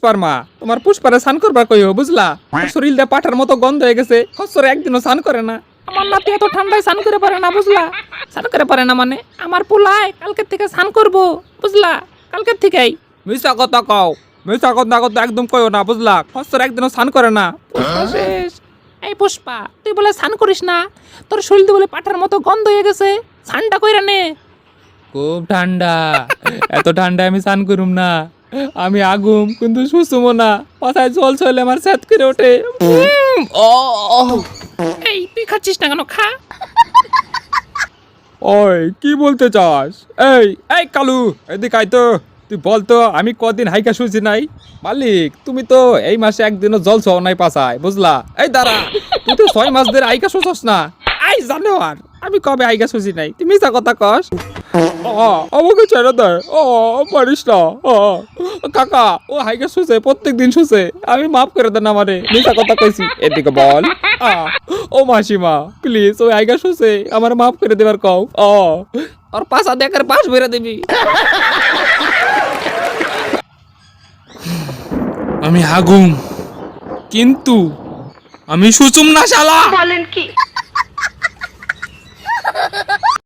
পারমা তোমার পুষ্পারে স্নান করবার কইও বুঝলা শরীরটা পাঠার মতো গন্ধ হয়ে গেছে খসরে একদিনও স্নান করে না আমার নাতি এত ঠান্ডায় স্নান করে পারে না বুঝলা স্নান করে পারে না মানে আমার পোলায় কালকের থেকে স্নান করবো বুঝলা কালকের থেকেই মিশা কথা কও মিশা কথা একদম কইও না বুঝলা খসরে একদিনও স্নান করে না শেষ। এই পুষ্পা তুই বলে স্নান করিস না তোর শরীর বলে পাঠার মতো গন্ধ হয়ে গেছে স্নানটা কইরা নে খুব ঠান্ডা এত ঠান্ডা আমি স্নান করুম না আমি আগুম কিন্তু সুসুমো না মাথায় জল চলে আমার স্যাত করে ওঠে এই তুই খাচ্ছিস না কেন খা ওই কি বলতে চাস এই এই কালু এদিকে আয় তো তুই বল তো আমি কদিন হাইকা শুয়েছি নাই মালিক তুমি তো এই মাসে একদিনও জল চাও নাই পাছায় বুঝলা এই দাঁড়া তুই তো 6 মাস ধরে হাইকা শুছস না আই জানো আর আমি কবে হাইকা শুছি নাই তুই মিছা কথা কস আমাকে ছেড়ে দেয় পারিস না কাকা ও হাইকে শুছে প্রত্যেক দিন শুছে আমি মাফ করে দেন আমারে মিছা কথা কইছি এদিকে বল ও মাসিমা প্লিজ ওই হাইকা শুছে আমার মাফ করে দেবার কও আর পাশা দেখার পাশ বেরে দিবি আমি হাগুম কিন্তু আমি সুচুম না শালা বলেন কি